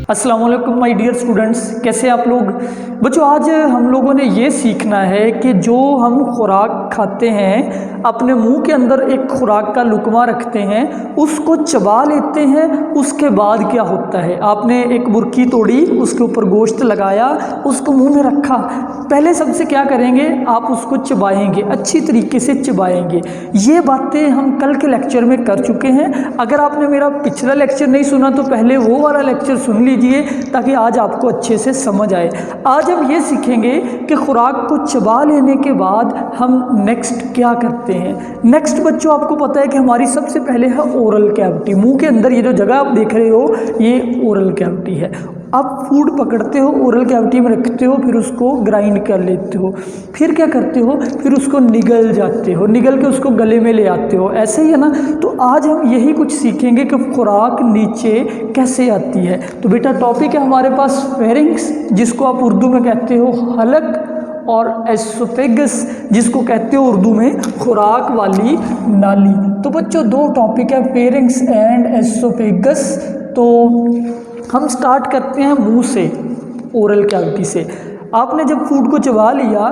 अस्सलाम वालेकुम my dear students, कैसे आप लोग। बच्चों आज हम लोगों ने ये सीखना है कि जो हम खुराक खाते हैं, अपने मुंह के अंदर एक खुराक का लुकमा रखते हैं, उसको चबा लेते हैं, उसके बाद क्या होता है। आपने एक बुरकी तोड़ी, उसके ऊपर गोश्त लगाया, उसको मुंह में रखा, पहले सबसे क्या करेंगे, आप उसको चबाएंगे, अच्छी तरीके से चबाएंगे। ये बातें हम कल के लेक्चर में कर चुके हैं। अगर आपने मेरा पिछला लेक्चर नहीं सुना तो पहले वो वाला लेक्चर सुन लीजिए ताकि आज आपको अच्छे से समझ आए। आज हम ये सीखेंगे कि खुराक को चबा लेने के बाद हम नेक्स्ट क्या करते हैं। नेक्स्ट बच्चों आपको पता है कि हमारी सबसे पहले है ओरल कैविटी। मुंह के अंदर ये जो जगह आप देख रहे हो ये ओरल कैविटी है। आप फूड पकड़ते हो, ओरल कैविटी में रखते हो, फिर उसको ग्राइंड कर लेते हो, फिर क्या करते हो, फिर उसको निगल जाते हो, निगल के उसको गले में ले आते हो, ऐसे ही है ना। तो आज हम यही कुछ सीखेंगे कि खुराक नीचे कैसे आती है। तो बेटा टॉपिक है हमारे पास फेरिंक्स, जिसको आप उर्दू में कहते हो हलक, और एसोफेगस, जिसको कहते हो उर्दू में खुराक वाली नाली। तो बच्चों दो टॉपिक है, फेरिंक्स एंड एसोफेगस। तो हम स्टार्ट करते हैं मुंह से, ओरल कैविटी से। आपने जब फूड को चबा लिया,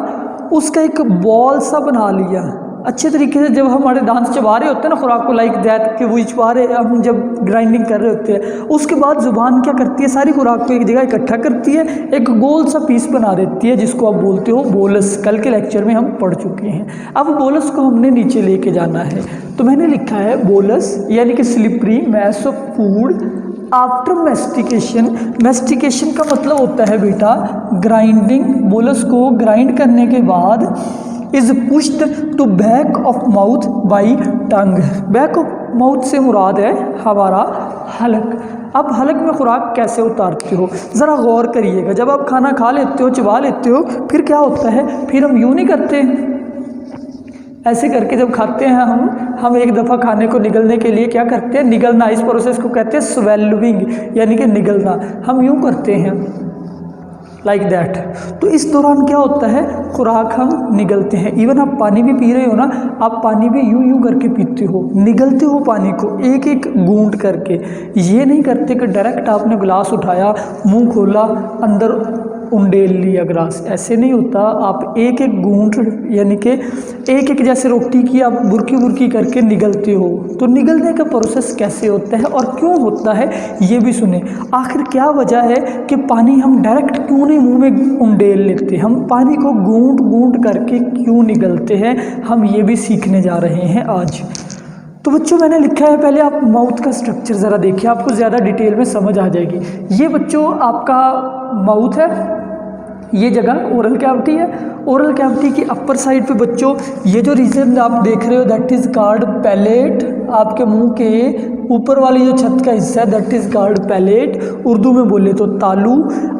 उसका एक बॉल सा बना लिया अच्छे तरीके से। जब हमारे दांत चबा रहे होते हैं ना खुराक को, लाइक दैट कि वो चबा रहे, हम जब ग्राइंडिंग कर रहे होते हैं, उसके बाद जुबान क्या करती है, सारी खुराक को एक जगह इकट्ठा करती है, एक गोल सा पीस बना देती है, जिसको आप बोलते हो बोलस। कल के लेक्चर में हम पढ़ चुके हैं। अब बोलस को हमने नीचे लेके जाना है। तो मैंने लिखा है बोलस यानी कि slippery mass of food after mastication. Mastication का मतलब होता है बेटा ग्राइंडिंग। बोलस को ग्राइंड करने के बाद is pushed to back of mouth by tongue. Back of mouth से मुराद है हमारा हलक। अब हलक में खुराक कैसे उतारते हो, ज़रा गौर करिएगा। जब आप खाना खा लेते हो, चबा लेते हो, फिर क्या होता है, फिर हम यूँ नहीं करते, ऐसे करके जब खाते हैं हम एक दफ़ा खाने को निगलने के लिए क्या करते हैं, निगलना। इस प्रोसेस को कहते हैं स्वेलविंग यानी कि निगलना। हम यूँ करते हैं लाइक दैट। तो इस दौरान क्या होता है, खुराक हम निगलते हैं। इवन आप पानी भी पी रहे हो ना, आप पानी भी यूं यूं करके पीते हो, निगलते हो पानी को एक एक घूंट करके। ये नहीं करते कि डायरेक्ट आपने गिलास उठाया, मुंह खोला, अंदर उंडेल लिया ग्लास, ऐसे नहीं होता। आप एक एक घूंट यानी कि एक एक, जैसे रोटी की आप बुरकी बुरकी करके निगलते हो। तो निगलने का प्रोसेस कैसे होता है और क्यों होता है ये भी सुने। आखिर क्या वजह है कि पानी हम डायरेक्ट क्यों नहीं मुंह में उंडेल लेते, हम पानी को घूंट घूंट करके क्यों निगलते हैं, हम ये भी सीखने जा रहे हैं आज। तो बच्चों मैंने लिखा है, पहले आप माउथ का स्ट्रक्चर ज़रा देखिए, आपको ज़्यादा डिटेल में समझ आ जाएगी। ये बच्चों आपका माउथ है, ये जगह ओरल कैविटी है। ओरल कैविटी की अपर साइड पे बच्चों ये जो रीजन आप देख रहे हो दैट इज़ कॉल्ड पैलेट। आपके मुंह के ऊपर वाली जो छत का हिस्सा है that is called palate. Urdu में बोले तो तालू।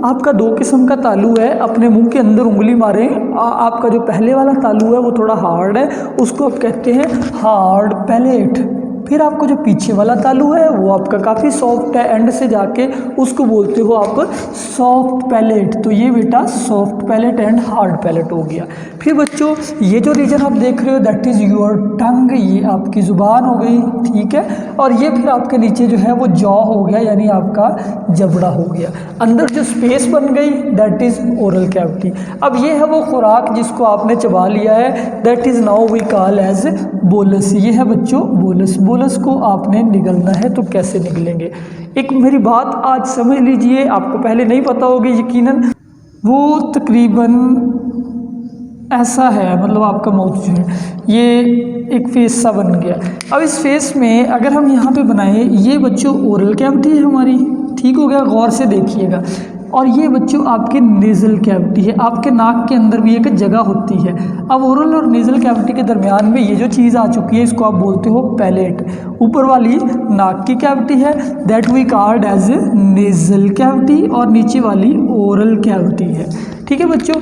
आपका दो किस्म का तालू है, अपने मुंह के अंदर उंगली मारें, आपका जो पहले वाला तालू है वो थोड़ा हार्ड है, उसको आप कहते हैं हार्ड पैलेट। फिर आपको जो पीछे वाला तालू है वो आपका काफ़ी सॉफ्ट है, एंड से जाके उसको बोलते हो आप सॉफ्ट पैलेट। तो ये बेटा soft palate and hard palate हो गया। फिर बच्चों ये जो रीजन आप देख रहे हो दैट इज़ योर टंग, ये आपकी ज़ुबान हो गई, ठीक है। और ये फिर आपके नीचे जो है वो जॉ हो गया यानी आपका जबड़ा हो गया। अंदर जो स्पेस बन गई दैट इज़ ओरल कैविटी। अब ये है वो खुराक जिसको आपने चबा लिया है, that is now we call as bolus. ये है बच्चों बोलस। बोलस को आपने निगलना है, तो कैसे निगलेंगे। एक मेरी बात आज समझ लीजिए, आपको पहले नहीं पता होगी यकीनन। वो तकरीबन ऐसा है, मतलब आपका माउथ जो है ये एक फेस सा बन गया। अब इस फेस में अगर हम यहाँ पे बनाएं, ये बच्चों ओरल कैविटी है हमारी, ठीक हो गया, गौर से देखिएगा। और ये बच्चों आपके नेज़ल कैविटी है, आपके नाक के अंदर भी एक जगह होती है। अब ओरल और नेज़ल कैविटी के दरमियान में ये जो चीज़ आ चुकी है इसको आप बोलते हो पैलेट। ऊपर वाली नाक की कैविटी है that we called as nasal cavity, और नीचे वाली ओरल कैविटी है, ठीक है बच्चों।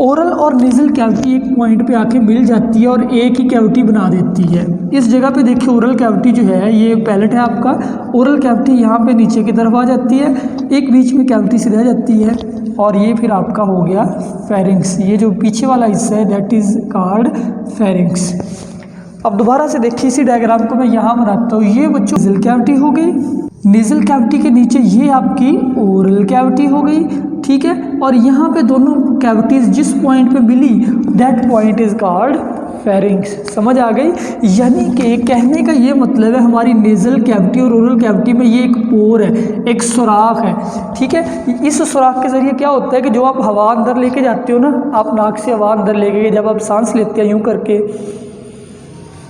ओरल और नेज़ल कैविटी एक पॉइंट पे आके मिल जाती है और एक ही कैविटी बना देती है। इस जगह पे देखिए ओरल कैविटी जो है ये पैलेट है आपका, ओरल कैविटी यहाँ पे नीचे की तरफ आ जाती है, एक बीच में कैविटी सी रह जाती है, और ये फिर आपका हो गया फेरिंक्स। ये जो पीछे वाला हिस्सा है दैट इज़ कॉल्ड फेरिंक्स। अब दोबारा से देखिए इसी डायग्राम को मैं यहाँ बनाता हूँ। ये बच्चों नेज़ल कैविटी हो गई, नेज़ल कैविटी के नीचे ये आपकी ओरल कैविटी हो गई, ठीक है। और यहाँ पे दोनों कैविटीज़ जिस पॉइंट पे मिली that point is called pharynx. समझ आ गई? यानी कि कहने का ये मतलब है हमारी नेज़ल कैविटी और ओरल कैविटी में ये एक पोर है, एक सुराख है, ठीक है। इस सुराख के ज़रिए क्या होता है कि जो आप हवा अंदर लेके जाते हो ना, आप नाक से हवा अंदर लेके गए, जब आप सांस लेते हैं यूँ करके,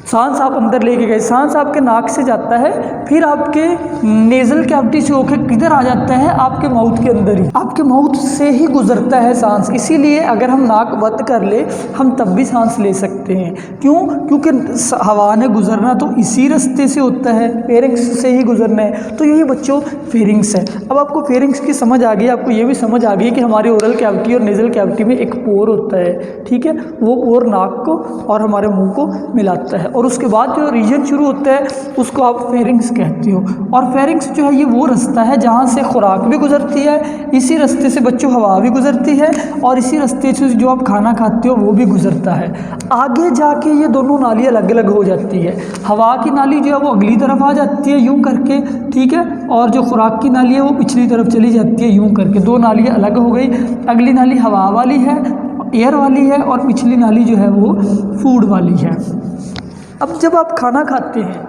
सांस आप अंदर लेके गए, सांस आपके नाक से जाता है, फिर आपके नेज़ल कैविटी से होकर किधर आ जाता है, आपके माउथ के अंदर ही, आपके माउथ से ही गुजरता है सांस। इसीलिए अगर हम नाक बंद कर ले हम तब भी सांस ले सकते हैं। क्यों? क्योंकि हवा ने गुजरना तो इसी रास्ते से होता है, फेरिंग्स से ही गुजरना है। तो यही बच्चों फेरिंग्स है। अब आपको फेरिंग्स की समझ आ गई, आपको ये भी समझ आ गई कि हमारे ओरल कैविटी और नेज़ल कैविटी में एक पोर होता है, ठीक है। वो पोर नाक को और हमारे मुंह को मिलाता है, और उसके बाद जो रीजन शुरू होता है उसको आप फेरिंग्स कहते हो। और फेरिंग्स जो है ये वो रास्ता है जहाँ से खुराक भी गुजरती है, इसी रास्ते से बच्चों हवा भी गुजरती है, और इसी रास्ते से जो आप खाना खाते हो वो भी गुजरता है। आगे जाके ये दोनों नाली अलग अलग हो जाती है। हवा की नाली जो है वो अगली तरफ आ जाती है यूँ करके, ठीक है, और जो खुराक की नाली है वो पिछली तरफ चली जाती है यूँ करके। दो नालियाँ अलग हो गई, अगली नाली हवा वाली है, एयर वाली है, और पिछली नाली जो है वो फूड वाली है। अब जब आप खाना खाते हैं,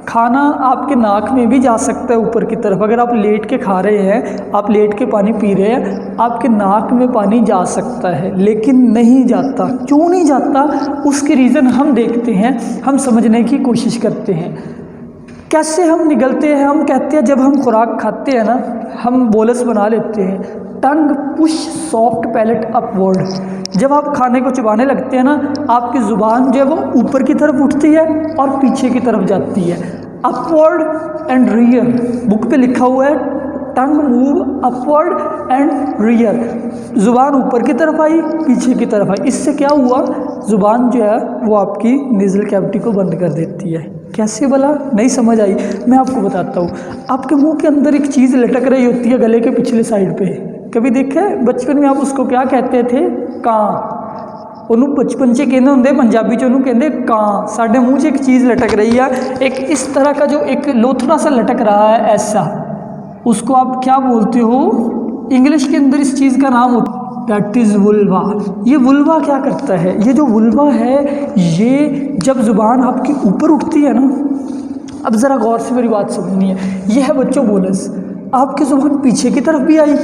खाना आपके नाक में भी जा सकता है ऊपर की तरफ। अगर आप लेट के खा रहे हैं, आप लेट के पानी पी रहे हैं, आपके नाक में पानी जा सकता है, लेकिन नहीं जाता। क्यों नहीं जाता? उसके रीज़न हम देखते हैं, हम समझने की कोशिश करते हैं। कैसे हम निगलते हैं? हम कहते हैं जब हम खुराक खाते हैं ना, हम बोलस बना लेते हैं, टंग पुश सॉफ्ट पैलेट अपवर्ड। जब आप खाने को चबाने लगते हैं ना, आपकी ज़ुबान जो है वो ऊपर की तरफ उठती है और पीछे की तरफ जाती है। अपवर्ड एंड रियर, बुक पे लिखा हुआ है, टंग मूव अपवर्ड एंड रियर। ज़ुबान ऊपर की तरफ आई, पीछे की तरफ आई। इससे क्या हुआ? ज़ुबान जो है वो आपकी नेज़ल कैविटी को बंद कर देती है। कैसे भला? नहीं समझ आई? मैं आपको बताता हूँ। आपके मुंह के अंदर एक चीज़ लटक रही होती है गले के पिछले साइड पे, कभी देखा है? बचपन में आप उसको क्या कहते थे? कां। ਉਹਨੂੰ बचपन से कहते होंगे, पंजाबी च ਉਹਨੂੰ कहते कां। साढ़े मुँह से एक चीज़ लटक रही है, एक इस तरह का जो एक लोथड़ा सा लटक रहा है ऐसा, उसको आप क्या बोलते हो? इंग्लिश के अंदर इस चीज़ का नाम होता है दैट इज़ वुल्वा। ये वुल्वा क्या करता है? ये जो वुल्वा है, ये जब ज़ुबान आपकी ऊपर उठती है ना, अब ज़रा गौर से मेरी बात समझनी है, ये है बच्चों बोलस। आपकी ज़ुबान पीछे की तरफ भी आई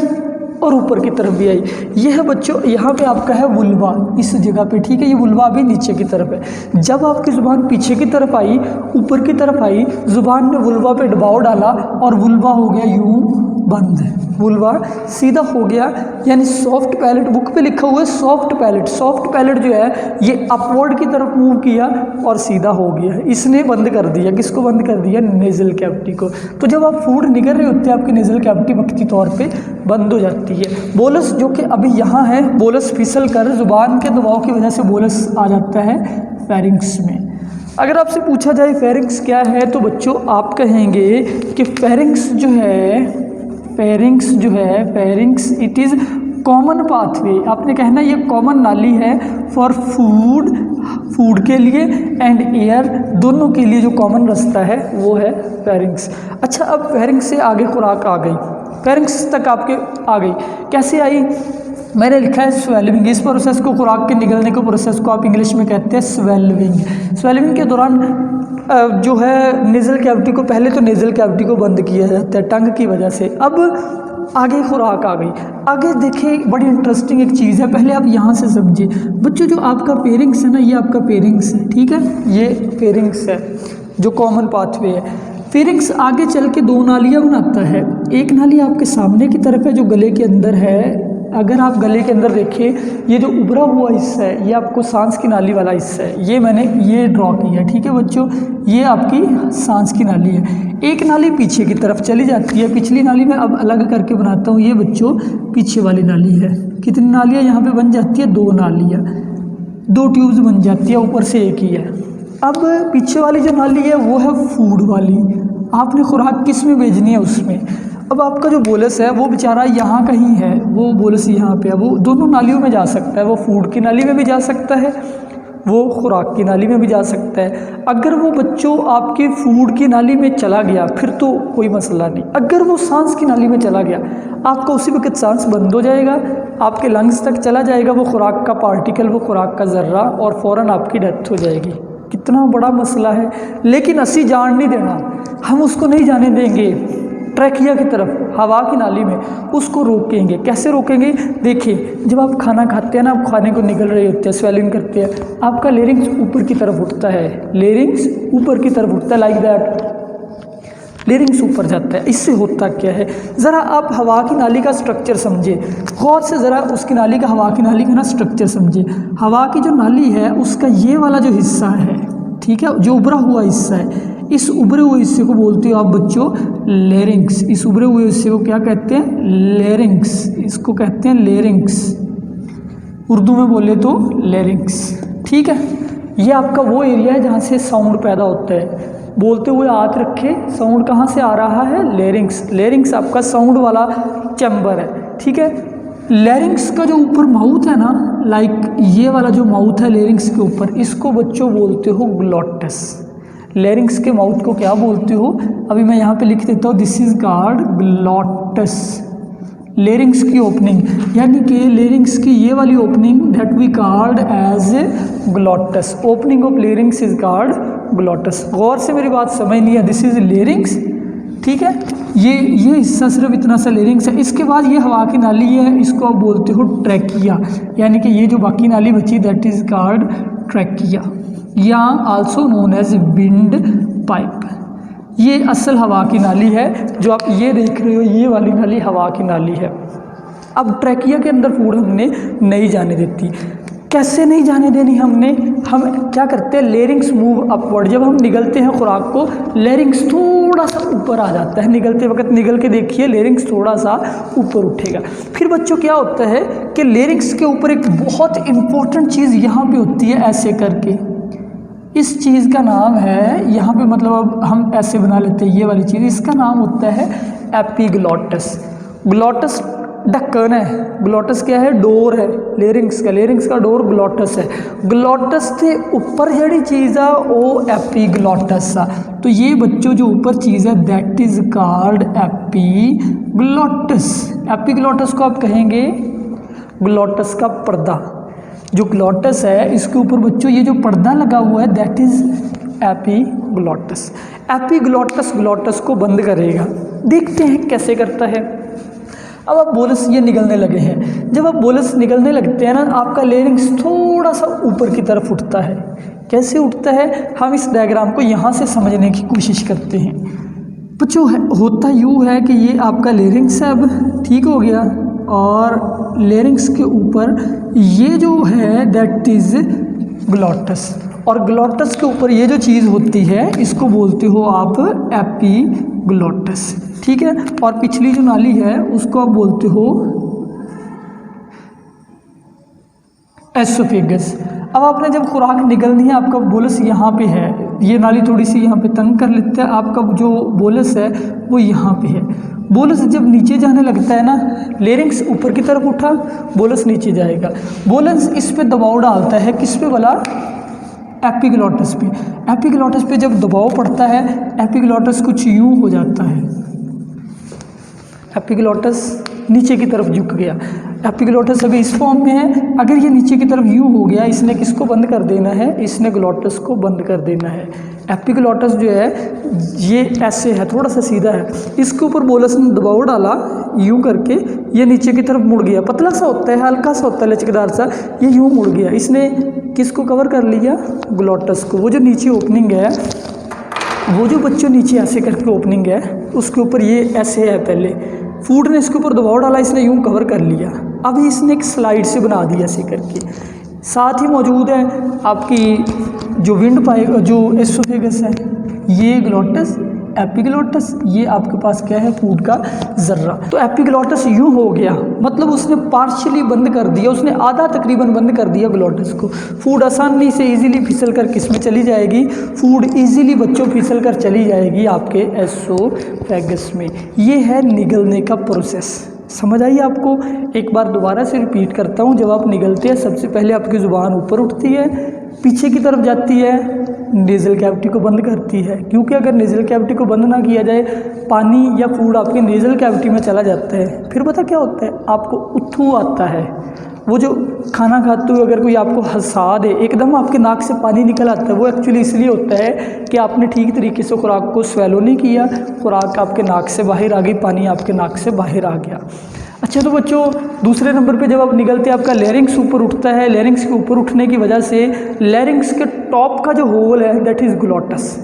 और ऊपर की तरफ भी आई। ये है बच्चों, यहाँ पे आपका है वुल्वा, इस जगह पे, ठीक है। ये वुल्वा अभी नीचे की तरफ है। जब आपकी ज़ुबान पीछे की तरफ आई, ऊपर की तरफ आई, ज़ुबान ने वुल्वा पे दबाव डाला और वुल्वा हो गया यूँ बंद। वुल्वा सीधा हो गया, यानी सॉफ्ट पैलेट, बुक पे लिखा हुआ है सॉफ्ट पैलेट। सॉफ्ट पैलेट जो है ये अपवर्ड की तरफ मूव किया और सीधा हो गया, इसने बंद कर दिया। किसको बंद कर दिया? नेज़ल कैविटी को। तो जब आप फूड निगल रहे होते हैं, आपकी नेज़ल कैविटी वक्ती तौर पे बंद हो जाती है। बोलस जो कि अभी यहाँ है, बोलस फिसल कर ज़ुबान के दबाव की वजह से बोलस आ जाता है फेरिंग्स में। अगर आपसे पूछा जाए फेरिंग्स क्या है, तो बच्चों आप कहेंगे कि फेरिंग्स जो है, pharynx it is common pathway. आपने कहना ये कॉमन नाली है फॉर फूड के लिए एंड एयर, दोनों के लिए जो कॉमन रास्ता है वो है फेरिंग्स। अच्छा, अब फेरिंग्स से आगे खुराक आ गई, फेरिंग्स तक आपके आ गई। कैसे आई? मैंने लिखा है स्वेलविंग। इस प्रोसेस को, खुराक के निकलने के प्रोसेस को आप इंग्लिश में कहते हैं स्वेलविंग। स्वेलविंग के दौरान जो है नेज़ल कैविटी को, पहले तो नेज़ल कैविटी को बंद किया जाता है टंग की वजह से। अब आगे खुराक आ गई। आगे देखिए, बड़ी इंटरेस्टिंग एक चीज़ है, पहले आप यहाँ से समझिए बच्चों। जो आपका फेरिंग्स है ना, ये आपका फेरिंग्स है, ठीक है। ये फेरिंग्स है जो कॉमन पाथवे है। फेरिंग्स आगे चल के दो नालियाँ बनाता है। एक नाली आपके सामने की तरफ है जो गले के अंदर है। अगर आप गले के अंदर देखिए, ये जो उभरा हुआ हिस्सा है ये आपको सांस की नाली वाला हिस्सा है। ये मैंने ये ड्रॉ किया है, ठीक है बच्चों। ये आपकी सांस की नाली है। एक नाली पीछे की तरफ चली जाती है, पिछली नाली में अब अलग करके बनाता हूँ। ये बच्चों पीछे वाली नाली है। कितनी नालियाँ यहाँ पे बन जाती है? दो नालियाँ, दो ट्यूब्स बन जाती है, ऊपर से एक ही है। अब पीछे वाली जो नाली है वो है फूड वाली। आपने खुराक किस में भेजनी है? उसमें। अब आपका जो बोलस है वो बेचारा यहाँ कहीं है, वो बोलस यहाँ पे है, वो दोनों नालियों में जा सकता है। वो फूड की नाली में भी जा सकता है वो खुराक की नाली में भी जा सकता है। अगर वो बच्चों आपके फूड की नाली में चला गया फिर तो कोई मसला नहीं। अगर वो सांस की नाली में चला गया आपका उसी वक्त सांस बंद हो जाएगा, आपके लंग्स तक चला जाएगा वो खुराक का पार्टिकल, वो खुराक का ज़र्रा, और फ़ौरन आपकी डेथ हो जाएगी। कितना बड़ा मसला है, लेकिन असी जान नहीं देना, हम उसको नहीं जाने देंगे ट्रैकिया की तरफ, हवा की नाली में उसको रोकेंगे। कैसे रोकेंगे? देखिए, जब आप खाना खाते हैं ना, आप खाने को निगल रहे होते हैं, स्वेलिंग करते हैं, आपका लेरिंग्स ऊपर की तरफ उठता है, लेरिंग्स ऊपर की तरफ उठता है, लाइक दैट, लेरिंग्स ऊपर जाता है। इससे होता क्या है, ज़रा आप हवा की नाली का स्ट्रक्चर समझिए, गौर से ज़रा उसकी नाली का, हवा की नाली का ना स्ट्रक्चर समझिए। हवा की जो नाली है उसका ये वाला जो हिस्सा है, ठीक है, जो उभरा हुआ हिस्सा है, इस उभरे हुए हिस्से को बोलते हो आप बच्चों लेरिंग्स। इस उभरे हुए हिस्से को क्या कहते हैं? लेरिंग्स। इसको कहते हैं लेरिंग्स, उर्दू में बोले तो लेरिंग्स, ठीक है। ये आपका वो एरिया है जहाँ से साउंड पैदा होता है। बोलते हुए हाथ रखे, साउंड कहाँ से आ रहा है? लेरिंग्स। लेरिंग्स आपका साउंड वाला चैम्बर है, ठीक है। लेरिंग्स का जो ऊपर माउथ है ना, लाइक ये वाला जो माउथ है लेरिंग्स के ऊपर, इसको बच्चों बोलते हो ग्लॉटस। लेरिंग्स के माउथ को क्या बोलते हो? अभी मैं यहाँ पे लिख देता हूँ, this is called glottis. Larynx की ओपनिंग, यानी कि लेरिंग्स की ये वाली opening that we called as glottis. Opening of larynx is called glottis. गौर से मेरी बात समझ लिया, दिस इज लेरिंग्स, ठीक है। ये हिस्सा सिर्फ इतना सा लेरिंग्स है। इसके बाद ये हवा की नाली है, इसको आप बोलते हो ट्रैकिया, यानी कि ये जो बाकी नाली बची दैट इज कॉल्ड ट्रैकिया, या also known as windpipe. ये असल हवा की नाली है, जो आप ये देख रहे हो, ये वाली नाली हवा की नाली है। अब ट्रैकिया के अंदर फूड हमने नहीं जाने देती। कैसे नहीं जाने देनी हमने? हम क्या करते हैं, लेरिंग्स मूव अपवर्ड। जब हम निगलते हैं खुराक को, लेरिंग्स थोड़ा सा ऊपर आ जाता है, निगलते वक्त निगल के देखिए, लेरिंग्स थोड़ा सा ऊपर उठेगा। फिर बच्चों क्या होता है कि लेरिंग्स के ऊपर एक बहुत इंपॉर्टेंट चीज़ यहाँ पे होती है, ऐसे करके, इस चीज़ का नाम है, यहाँ पे मतलब अब हम ऐसे बना लेते हैं ये वाली चीज़, इसका नाम होता है एपिग्लॉटस। ग्लॉटस ढक्कन है, ग्लॉटस क्या है? डोर है लेरिंग्स का, लेरिंग्स का डोर ग्लॉटस है। ग्लॉटस के ऊपर जड़ी चीज़ है वो एपिग्लॉटस है। तो ये बच्चों जो ऊपर चीज़ है that is called epiglottis. Epiglottis को आप कहेंगे ग्लॉटस का पर्दा। जो ग्लॉटस है इसके ऊपर बच्चों ये जो पर्दा लगा हुआ है दैट इज एपिग्लॉटस। एपिग्लॉटस ग्लॉटस को बंद करेगा। देखते हैं कैसे करता है। अब आप बोलस ये निकलने लगे हैं, जब आप बोलस निकलने लगते हैं ना, आपका लेरिंग्स थोड़ा सा ऊपर की तरफ उठता है। कैसे उठता है, हम इस डायग्राम को यहाँ से समझने की कोशिश करते हैं। बच्चों होता यूँ है कि ये आपका लेरिंग्स है, अब ठीक हो गया, और लेरिंग्स के ऊपर ये जो है दैट इज ग्लॉटस, और ग्लॉटस के ऊपर ये जो चीज़ होती है इसको बोलते हो आप एपिग्लॉटस, ठीक है। और पिछली जो नाली है उसको आप बोलते हो एसोफेगस। अब आपने जब खुराक निगलनी है, आपका बोलस यहाँ पे है, ये नाली थोड़ी सी यहाँ पे तंग कर लेते हैं, आपका जो बोलस है वो यहाँ पे है। बोलस जब नीचे जाने लगता है ना, लेरिंग्स ऊपर की तरफ उठा, बोलस नीचे जाएगा। बोलस इस पे दबाव डालता है, किस पे वाला? एपिग्लॉटस पे। एपिग्लॉटस पे जब दबाव पड़ता है, एपिग्लॉटस कुछ यूँ हो जाता है, एपिग्लॉटस नीचे की तरफ झुक गया। एपिग्लॉटस अभी इस फॉर्म में है, अगर ये नीचे की तरफ यूँ हो गया, इसने किसको बंद कर देना है? इसने ग्लॉटस को बंद कर देना है। एपिग्लॉटस जो है ये ऐसे है, थोड़ा सा सीधा है, इसके ऊपर बोलस ने दबाव डाला यूँ करके, ये नीचे की तरफ मुड़ गया, पतला सा होता है, हल्का सा होता है, लचकदार सा, ये यूँ मुड़ गया। इसने किसको कवर कर लिया? ग्लॉटस को। वो जो नीचे ओपनिंग है, वो जो बच्चों नीचे ऐसे करके ओपनिंग है, उसके ऊपर ये ऐसे है, पहले फूड ने इसके ऊपर दबाव डाला, इसने यूँ कवर कर लिया। अभी इसने एक स्लाइड से बना दिया ऐसे करके। साथ ही मौजूद है आपकी जो विंड पाइप, जो एसोफेगस है, ये ग्लॉटस, एपिग्लॉटस, ये आपके पास क्या है? फूड का ज़र्रा। तो एपिग्लॉटस यूँ हो गया, मतलब उसने पार्शियली बंद कर दिया, उसने आधा तकरीबन बंद कर दिया ग्लॉटस को। फूड आसानी से इजीली फिसल कर किस में चली जाएगी? फूड इजीली बच्चों फिसल कर चली जाएगी आपके एसोफेगस में। ये है निगलने का प्रोसेस। समझ आई आपको? एक बार दोबारा से रिपीट करता हूँ। जब आप निगलते हैं सबसे पहले आपकी ज़ुबान ऊपर उठती है, पीछे की तरफ जाती है, नेज़ल कैविटी को बंद करती है, क्योंकि अगर नेज़ल कैविटी को बंद ना किया जाए पानी या फूड आपके नेज़ल कैविटी में चला जाता है, फिर पता क्या होता है, आपको उथू आता है। वो जो खाना खाते हुए अगर कोई आपको हंसा दे, एकदम आपके नाक से पानी निकल आता है, वो एक्चुअली इसलिए होता है कि आपने ठीक तरीके से खुराक को स्वेलो नहीं किया, खुराक आपके नाक से बाहर आ गई, पानी आपके नाक से बाहर आ गया। अच्छा, तो बच्चों दूसरे नंबर पे जब आप निकलते हैं आपका लैरिंक्स ऊपर उठता है। लैरिंक्स के ऊपर उठने की वजह से लैरिंक्स के टॉप का जो होल है दैट इज़ ग्लोटस।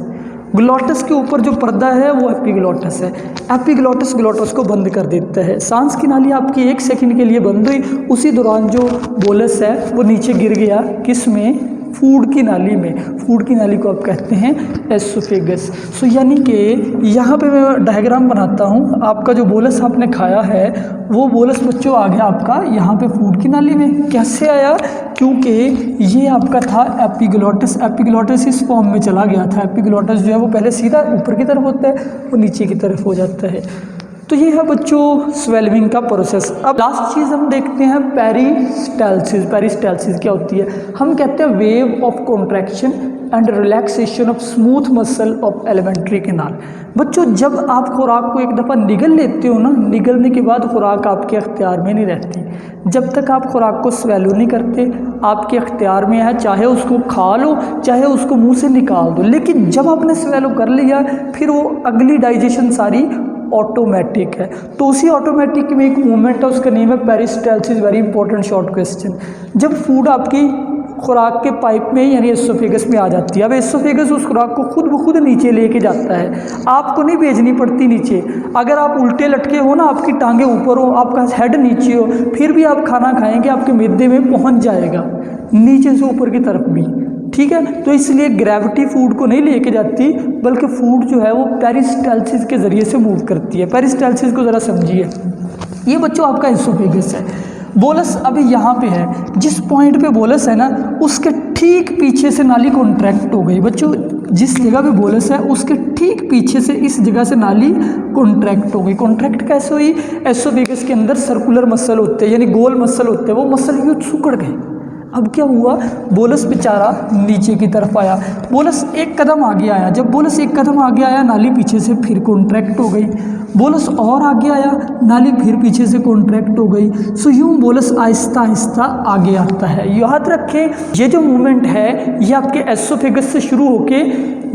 ग्लोटस के ऊपर जो पर्दा है वो एपिग्लोटस है। एपिग्लोटस ग्लोटस को बंद कर देता है। सांस की नाली आपकी 1 सेकंड के लिए बंद हुई, उसी दौरान जो बोलस है वो नीचे गिर गया। किस में? फूड की नाली में। फूड की नाली को आप कहते हैं एसोफेगस। सो यानी कि यहाँ पे मैं डायग्राम बनाता हूँ। आपका जो बोलस आपने खाया है वो बोलस बच्चों आ गया आपका यहाँ पे फूड की नाली में। कैसे आया? क्योंकि ये आपका था एपिग्लोटस। एपिग्लोटस इस फॉर्म में चला गया था। एपिग्लोटस जो है वो पहले सीधा ऊपर की तरफ होता है, वो नीचे की तरफ हो जाता है। तो ये है बच्चों स्वेलविंग का प्रोसेस। अब लास्ट चीज़ हम देखते हैं पेरिस्टाल्सिस। पेरिस्टाल्सिस क्या होती है? हम कहते हैं wave of contraction and relaxation of smooth muscle of alimentary canal. बच्चों जब आप खुराक को एक दफ़ा निगल लेते हो ना, निगलने के बाद खुराक आपके अख्तियार में नहीं रहती। जब तक आप खुराक को स्वेलो नहीं करते आपके अख्तियार में है, चाहे उसको खा लो चाहे उसको मुंह से निकाल दो। लेकिन जब आपने स्वेलो कर लिया फिर वो अगली डाइजेशन सारी ऑटोमेटिक है। तो उसी ऑटोमेटिक में एक मूवमेंट है, उसका नेम है peristalsis. Very important short question. जब फूड आपकी खुराक के पाइप में यानी एसोफेगस में आ जाती है, अब एसोफेगस उस खुराक को खुद ब खुद नीचे लेके जाता है, आपको नहीं भेजनी पड़ती नीचे। अगर आप उल्टे लटके हो ना, आपकी टांगे ऊपर हो, आपका हेड नीचे हो, फिर भी आप खाना खाएंगे, आपके मैदे में पहुंच जाएगा नीचे से ऊपर की तरफ भी। ठीक है, तो इसलिए ग्रेविटी फूड को नहीं लेके जाती, बल्कि फूड जो है वो पेरिस्टाल्सिस के ज़रिए से मूव करती है। पेरिस्टाल्सिस को ज़रा समझिए। ये बच्चों आपका एसोफेगस है। बोलस अभी यहाँ पे है, जिस पॉइंट पे बोलस है ना उसके ठीक पीछे से नाली कॉन्ट्रैक्ट हो गई। बच्चों जिस जगह पे बोलस है उसके ठीक पीछे से इस जगह से नाली कॉन्ट्रैक्ट हो गई। कॉन्ट्रैक्ट कैसे हुई? एसोफेगस के अंदर सर्कुलर मसल होते हैं यानी गोल मसल होते हैं, वो मसल यूँ सिकुड़ गए। अब क्या हुआ? बोलस बेचारा नीचे की तरफ आया, बोलस एक कदम आगे आया। जब बोलस एक कदम आगे आया नाली पीछे से फिर कॉन्ट्रैक्ट हो गई। बोलस और आगे आया, नाली फिर पीछे से कॉन्ट्रैक्ट हो गई। सो यूँ बोलस आहिस्ता आहिस्ता आगे आता है। याद रखें ये जो मूवमेंट है ये आपके एसोफेगस से शुरू होके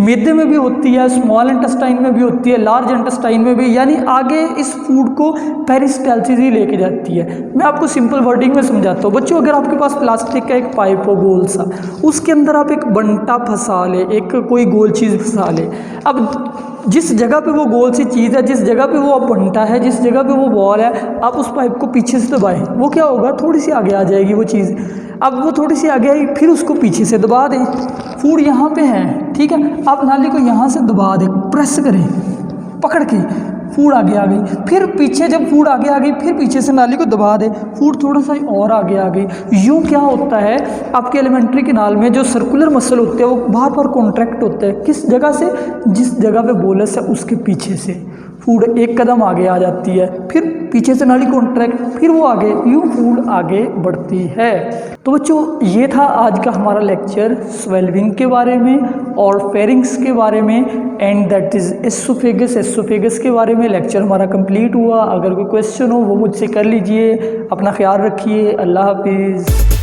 मैदे में भी होती है, स्मॉल इंटेस्टाइन में भी होती है, लार्ज इंटेस्टाइन में भी, यानी आगे इस फूड को पेरिस्टाल्सिस ही लेके जाती है। मैं आपको सिंपल वर्डिंग में समझाता हूँ। बच्चों अगर आपके पास प्लास्टिक का एक पाइप हो गोल सा, उसके अंदर आप एक बंटा फंसा ले, एक कोई गोल चीज़ फंसा ले। अब जिस जगह पे वो गोल सी चीज़ है, जिस जगह पे वो बंटा है, जिस जगह पे वो बॉल है, आप उस पाइप को पीछे से दबाएं, वो क्या होगा? थोड़ी सी आगे आ जाएगी वो चीज़। अब वो थोड़ी सी आगे आई, फिर उसको पीछे से दबा दें। फूड यहाँ पे है, ठीक है, आप नाली को यहाँ से दबा दें, प्रेस करें पकड़ के, फूड आगे आ गई। फिर पीछे जब फूड आगे आ गई फिर पीछे से नाली को दबा दे, फूड थोड़ा सा और आगे आ गई। यूँ क्या होता है आपके एलिमेंट्री कैनाल में जो सर्कुलर मसल होते हैं वो बार बार कॉन्ट्रैक्ट होते हैं। किस जगह से? जिस जगह पे बोलस है उसके पीछे से फूड एक कदम आगे आ जाती है, फिर पीछे से नाली कॉन्ट्रैक्ट, फिर वो आगे, यूँ फूड आगे बढ़ती है। तो बच्चों ये था आज का हमारा लेक्चर स्वेलविंग के बारे में और फेरिंग्स के बारे में and that is oesophagus. Oesophagus के बारे में लेक्चर हमारा कंप्लीट हुआ। अगर कोई क्वेश्चन हो वो मुझसे कर लीजिए। अपना ख्याल रखिए। अल्लाह हाफिज़।